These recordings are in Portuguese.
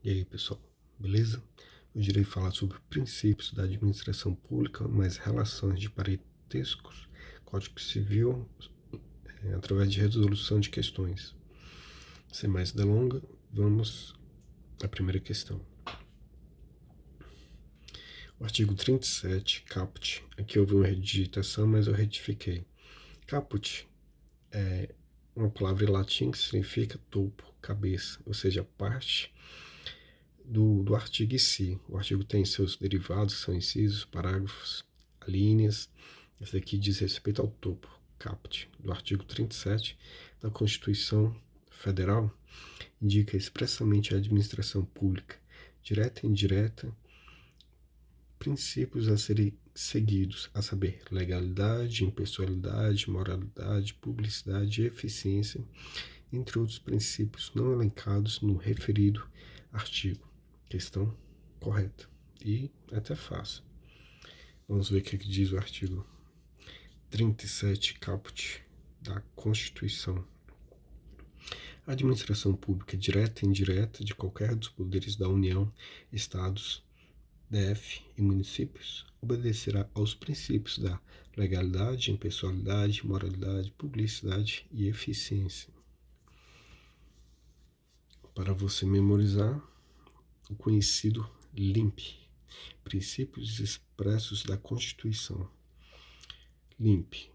E aí, pessoal, beleza? Hoje irei falar sobre princípios da administração pública, mais relações de parentescos, Código Civil, através de resolução de questões. Sem mais delongas, vamos à primeira questão. O artigo 37, caput, aqui houve uma redigitação, mas eu retifiquei. Caput é uma palavra em latim que significa topo, cabeça, ou seja, parte do artigo em si. O artigo tem seus derivados, que são incisos, parágrafos, alíneas. Esse daqui diz respeito ao topo, caput, do artigo 37 da Constituição Federal, indica expressamente a administração pública, direta e indireta, princípios a serem seguidos, a saber, legalidade, impessoalidade, moralidade, publicidade e eficiência, entre outros princípios não elencados no referido artigo. Questão correta. E até fácil. Vamos ver o que diz o artigo 37, caput da Constituição. A administração pública direta e indireta de qualquer dos poderes da União, Estados, DF e municípios obedecerá aos princípios da legalidade, impessoalidade, moralidade, publicidade e eficiência. Para você memorizar, o conhecido LIMP, Princípios Expressos da Constituição. LIMP,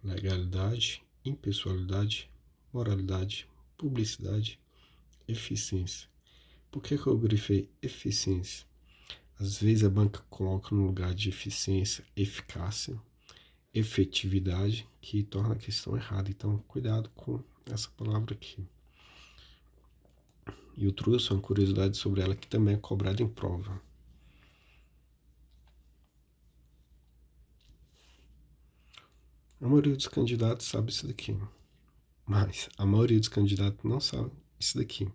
legalidade, impessoalidade, moralidade, publicidade, eficiência. Por que eu grifei eficiência? Às vezes a banca coloca no lugar de eficiência, eficácia, efetividade, que torna a questão errada. Então, cuidado com essa palavra aqui. E eu trouxe uma curiosidade sobre ela que também é cobrada em prova. A maioria dos candidatos sabe isso daqui, mas a maioria dos candidatos não sabe isso daqui.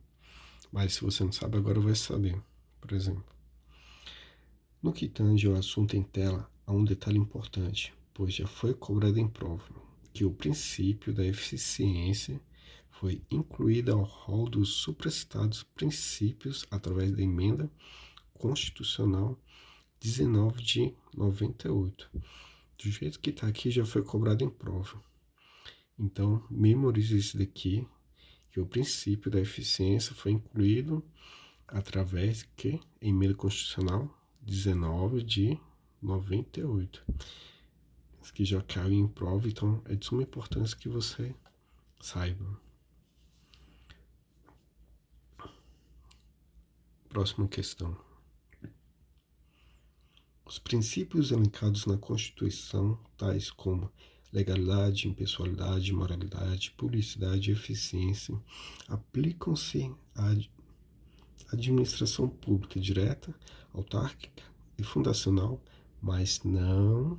Mas se você não sabe, agora vai saber. Por exemplo, no que tange ao assunto em tela, há um detalhe importante, pois já foi cobrado em prova, que o princípio da eficiência foi incluído ao rol dos supracitados princípios através da emenda constitucional 19 de 98. Do jeito que está aqui, já foi cobrado em prova. Então, memorize isso daqui, que o princípio da eficiência foi incluído através que emenda constitucional 19 de 98. Isso aqui já caiu em prova, então é de suma importância que você saiba. Próxima questão. Os princípios elencados na Constituição, tais como legalidade, impessoalidade, moralidade, publicidade e eficiência, aplicam-se à administração pública direta, autárquica e fundacional, mas não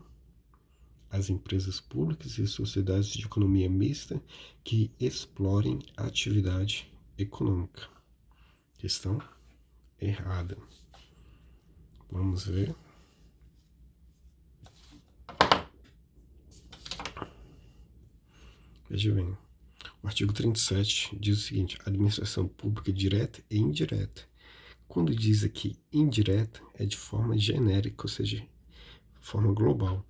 às empresas públicas e sociedades de economia mista que explorem a atividade econômica. Questão errada. Vamos ver. Veja bem, o artigo 37 diz o seguinte: administração pública direta e indireta. Quando diz aqui indireta, é de forma genérica, ou seja, forma global.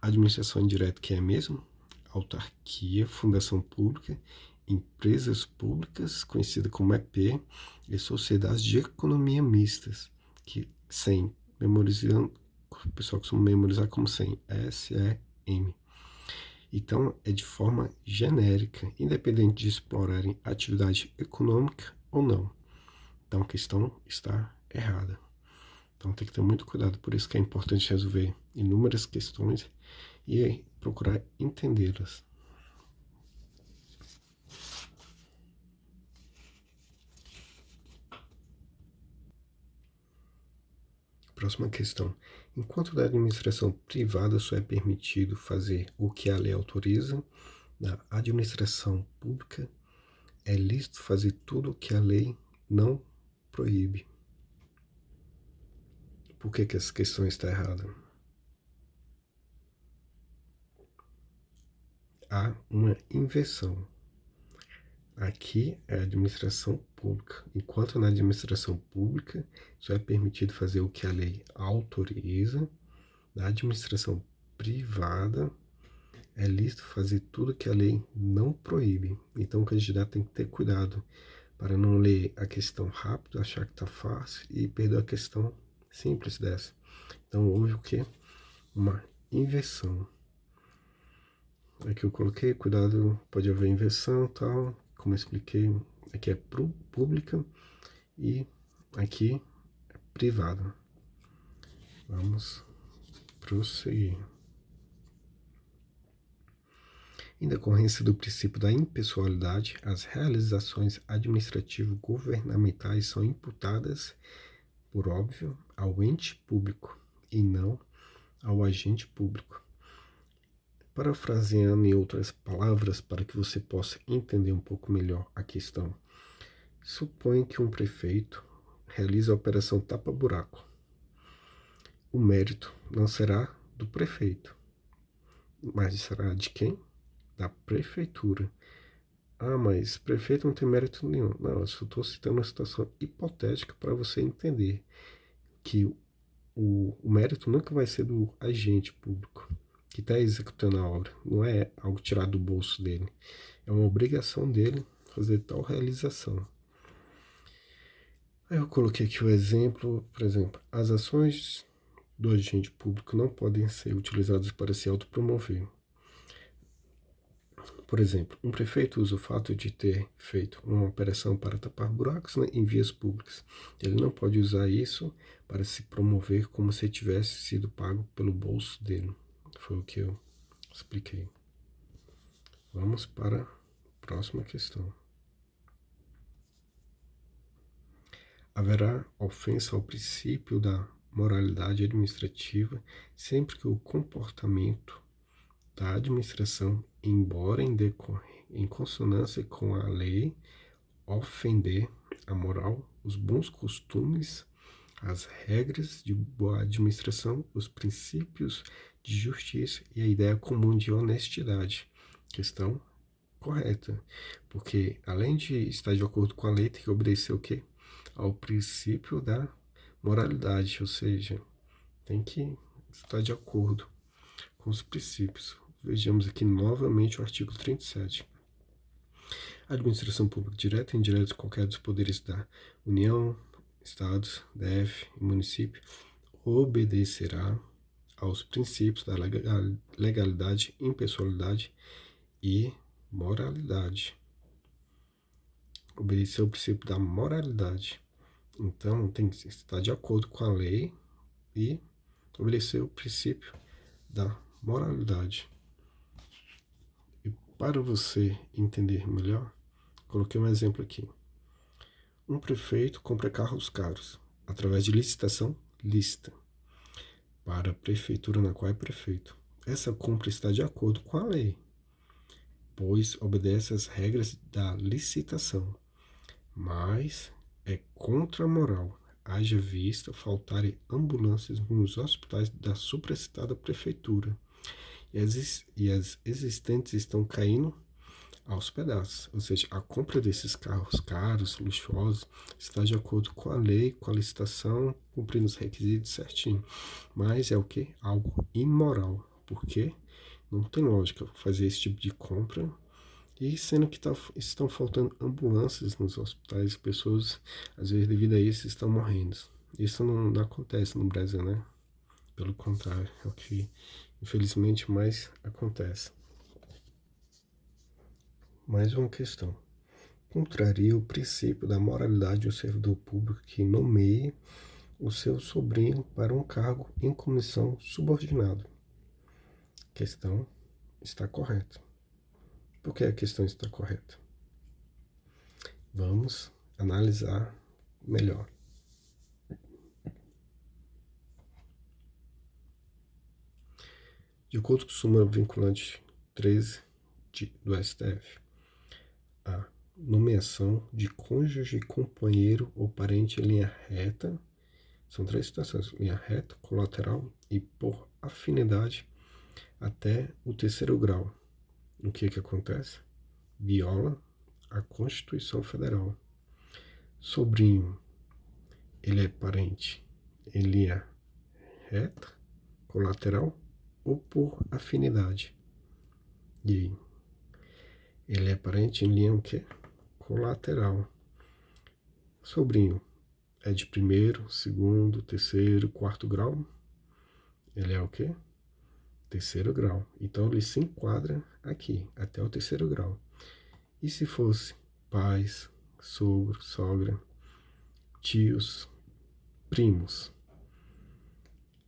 A administração indireta, que é mesmo? Autarquia, fundação pública, empresas públicas, conhecida como EP, e sociedades de economia mistas, que sem, memorizando, o pessoal costuma memorizar como sem, SEM. Então, é de forma genérica, independente de explorarem atividade econômica ou não. Então, a questão está errada. Então, tem que ter muito cuidado. Por isso que é importante resolver inúmeras questões e procurar entendê-las. Próxima questão. Enquanto da administração privada só é permitido fazer o que a lei autoriza, na administração pública é lícito fazer tudo o que a lei não proíbe. Por que essa questão está errada? Há uma inversão. Aqui é a administração pública. Enquanto na administração pública, só é permitido fazer o que a lei autoriza. Na administração privada, é lícito fazer tudo que a lei não proíbe. Então o candidato tem que ter cuidado para não ler a questão rápido, achar que está fácil e perder a questão simples dessa. Então houve o quê? Uma inversão. Aqui eu coloquei, cuidado, pode haver inversão e tal, como eu expliquei, aqui é pública e aqui é privada. Vamos prosseguir. Em decorrência do princípio da impessoalidade, as realizações administrativo-governamentais são imputadas, por óbvio, ao ente público e não ao agente público. Parafraseando em outras palavras, para que você possa entender um pouco melhor a questão, suponha que um prefeito realiza a operação tapa-buraco. O mérito não será do prefeito, mas será de quem? Da prefeitura. Ah, mas prefeito não tem mérito nenhum. Não, eu só estou citando uma situação hipotética para você entender que o mérito nunca vai ser do agente público que está executando a obra. Não é algo tirado do bolso dele. É uma obrigação dele fazer tal realização. Aí eu coloquei aqui o exemplo, por exemplo, as ações do agente público não podem ser utilizadas para se autopromover. Por exemplo, um prefeito usa o fato de ter feito uma operação para tapar buracos, né, em vias públicas. Ele não pode usar isso para se promover como se tivesse sido pago pelo bolso dele. Foi o que eu expliquei. Vamos para a próxima questão. Haverá ofensa ao princípio da moralidade administrativa sempre que o comportamento da administração, embora em consonância com a lei, ofender a moral, os bons costumes, as regras de boa administração, os princípios de justiça e a ideia comum de honestidade. Questão correta, porque além de estar de acordo com a lei, tem que obedecer o quê? Ao princípio da moralidade, ou seja, tem que estar de acordo com os princípios. Vejamos aqui novamente o artigo 37. A administração pública direta e indireta de qualquer dos poderes da União, Estados, DF e município obedecerá aos princípios da legalidade, impessoalidade e moralidade. Obedecer ao princípio da moralidade. Então, tem que estar de acordo com a lei e obedecer o princípio da moralidade. E para você entender melhor, coloquei um exemplo aqui. Um prefeito compra carros caros através de licitação lícita para a prefeitura na qual é prefeito. Essa compra está de acordo com a lei, pois obedece às regras da licitação, mas é contra a moral, haja vista faltarem ambulâncias nos hospitais da supracitada prefeitura, e as existentes estão caindo aos pedaços. Ou seja, a compra desses carros caros, luxuosos, está de acordo com a lei, com a licitação, cumprindo os requisitos certinho. Mas é o que? Algo imoral. Porque não tem lógica fazer esse tipo de compra. E sendo que estão faltando ambulâncias nos hospitais, pessoas, às vezes, devido a isso, estão morrendo. Isso não acontece no Brasil, né? Pelo contrário, é o que, infelizmente, mais acontece. Mais uma questão. Contraria o princípio da moralidade do servidor público que nomeie o seu sobrinho para um cargo em comissão subordinado. A questão está correta. Por que a questão está correta? Vamos analisar melhor. De acordo com o súmula vinculante 13 do STF, a nomeação de cônjuge, companheiro ou parente em linha reta, são 3 situações: linha reta, colateral e por afinidade até o 3º grau. O que acontece? Viola a Constituição Federal. Sobrinho, ele é parente em linha reta, colateral ou por afinidade? E aí? Ele é parente em linha o quê? Colateral. Sobrinho, é de primeiro, segundo, terceiro, quarto grau? Ele é o quê? Terceiro grau. Então ele se enquadra aqui, até o terceiro grau. E se fosse pais, sogro, sogra, tios, primos?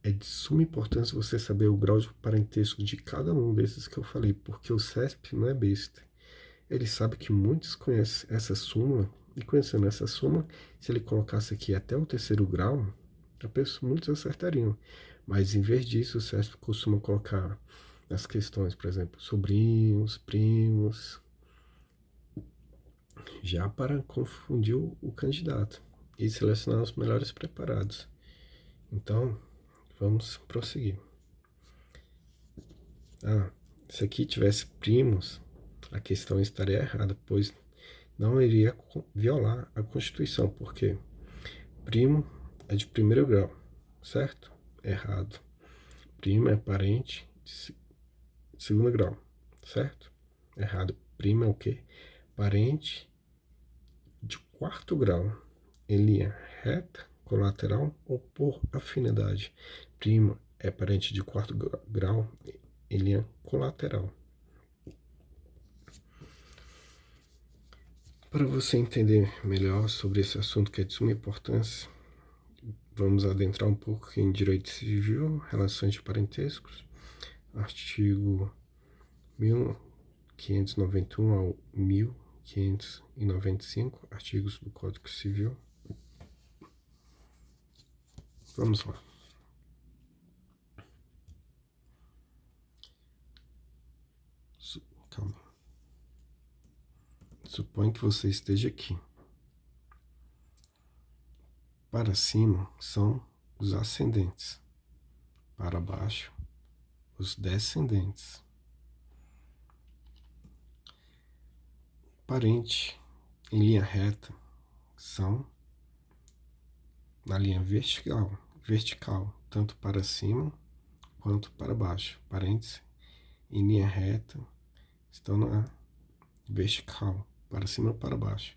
É de suma importância você saber o grau de parentesco de cada um desses que eu falei, porque o CESP não é besta. Ele sabe que muitos conhecem essa súmula, e conhecendo essa súmula, se ele colocasse aqui até o terceiro grau, muitos acertariam. Mas em vez disso, o CESP costuma colocar as questões, por exemplo, sobrinhos, primos, já para confundir o candidato e selecionar os melhores preparados. Então, vamos prosseguir. Se aqui tivesse primos, a questão estaria errada, pois não iria violar a Constituição, porque primo é de primeiro grau, certo? Errado. Primo é parente de segundo grau, certo? Errado. Primo é o quê? Parente de quarto grau, em linha reta, colateral ou por afinidade. Primo é parente de quarto grau em linha colateral. Para você entender melhor sobre esse assunto que é de suma importância, vamos adentrar um pouco em direito civil, relações de parentescos, artigo 1591 ao 1595, artigos do Código Civil. Vamos lá. Calma. Suponha que você esteja aqui. Para cima são os ascendentes, para baixo os descendentes. Parente em linha reta são na linha vertical, tanto para cima quanto para baixo. Parentes em linha reta estão na vertical, para cima ou para baixo.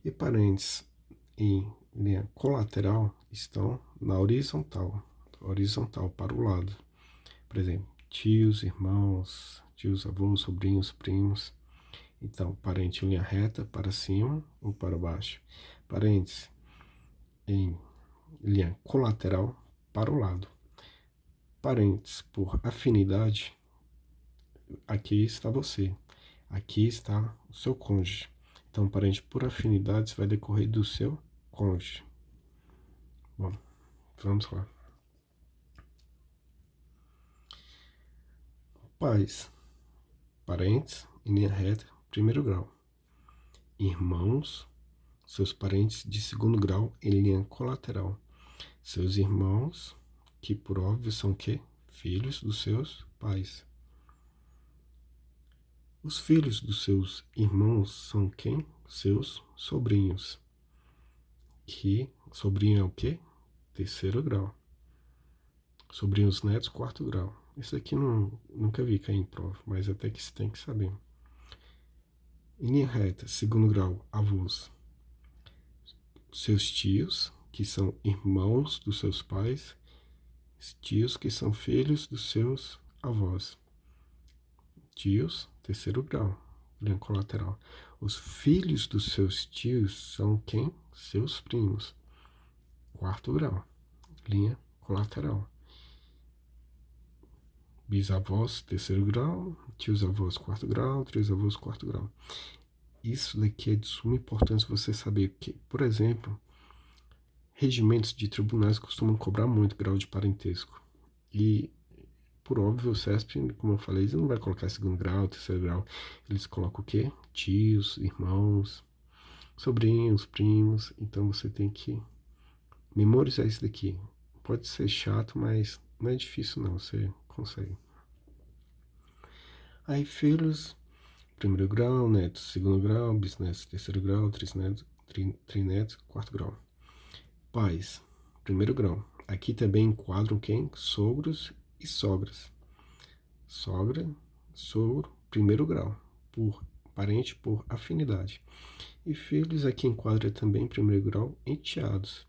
E parentes em linha colateral estão na horizontal para o lado. Por exemplo, tios, irmãos, tios, avós, sobrinhos, primos. Então, parente em linha reta para cima ou para baixo. Parentes em linha colateral para o lado. Parentes por afinidade, aqui está você, aqui está o seu cônjuge. Então, parente por afinidade vai decorrer do seu cônjuge. Bom, vamos lá. Pais, parentes em linha reta, primeiro grau. Irmãos, seus parentes de segundo grau em linha colateral. Seus irmãos, que por óbvio são que? Filhos dos seus pais. Os filhos dos seus irmãos são quem? Seus sobrinhos. Que sobrinho é o quê? Terceiro grau. Sobrinhos netos, quarto grau. Isso aqui nunca vi cair em prova, mas até que se tem que saber. Em linha reta, segundo grau, avós. Seus tios, que são irmãos dos seus pais. Tios que são filhos dos seus avós. Tios, terceiro grau, linha colateral. Os filhos dos seus tios são quem? Seus primos. Quarto grau, linha colateral. Bisavós, terceiro grau. Tios avós, quarto grau. Tios avós, quarto grau. Isso daqui é de suma importância você saber que, por exemplo, regimentos de tribunais costumam cobrar muito grau de parentesco. E, por óbvio, o CESP, como eu falei, não vai colocar segundo grau, terceiro grau. Eles colocam o quê? Tios, irmãos, sobrinhos, primos. Então você tem que memorizar isso daqui. Pode ser chato, mas não é difícil não, você consegue. Aí filhos primeiro grau, netos, segundo grau, bisnetos, terceiro grau, trisnetos, trinetos, quarto grau. Pais, primeiro grau. Aqui também enquadram quem? Sogros e sogras. Sogra, sogro, primeiro grau, por parente por afinidade. E filhos aqui enquadra também primeiro grau, enteados,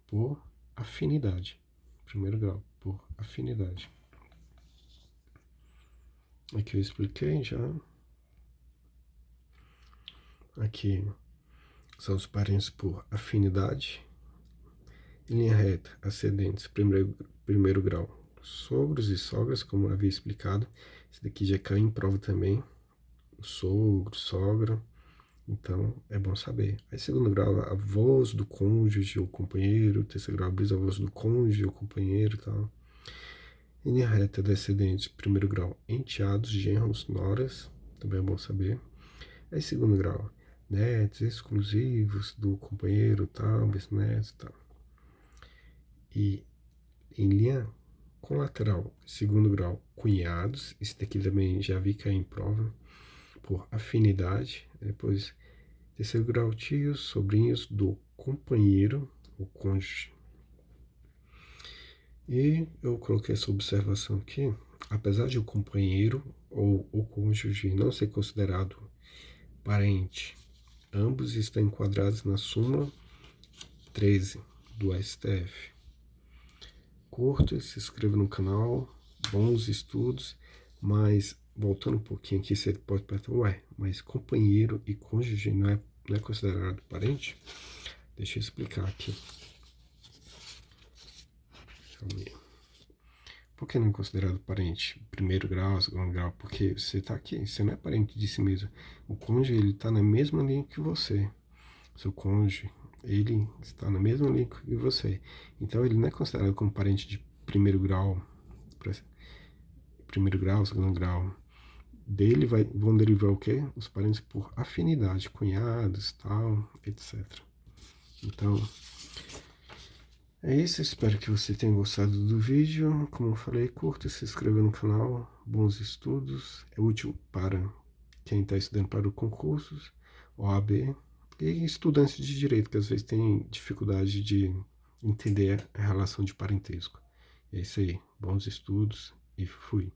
por afinidade. Primeiro grau, por afinidade. Aqui eu expliquei já. Aqui são os parentes por afinidade. Em linha reta, ascendentes, primeiro grau, sogros e sogras, como eu havia explicado. Esse daqui já cai em prova também. Sogro, sogra. Então, é bom saber. Aí, segundo grau, avós do cônjuge ou companheiro. Terceiro grau, bisavós do cônjuge ou companheiro e tal. Em linha reta, descendentes, primeiro grau, enteados, genros, noras. Também é bom saber. Aí, segundo grau, netos exclusivos do companheiro, tal, bisnetos, tal. E em linha colateral, segundo grau, cunhados. Esse daqui também já vi cair em prova, por afinidade. Depois, terceiro grau, tios, sobrinhos do companheiro, o cônjuge. E eu coloquei essa observação aqui. Apesar de o companheiro ou o cônjuge não ser considerado parente, ambos estão enquadrados na súmula 13 do STF. Curta, se inscreva no canal, bons estudos, mas voltando um pouquinho aqui, você pode perguntar, ué, mas companheiro e cônjuge não é considerado parente? Deixa eu explicar aqui. Calma aí. Por que não é considerado parente? Primeiro grau, segundo grau, porque você está aqui, você não é parente de si mesmo. O cônjuge, ele está na mesma linha que você. Seu cônjuge, ele está na mesma linha que você. Então, ele não é considerado como parente de primeiro grau, segundo grau. Dele vão derivar o quê? Os parentes por afinidade, cunhados, tal, etc. Então, é isso. Espero que você tenha gostado do vídeo. Como eu falei, curta, se inscreva no canal. Bons estudos. É útil para quem está estudando para o concursos, OAB, e estudantes de direito, que às vezes têm dificuldade de entender a relação de parentesco. É isso aí. Bons estudos e fui.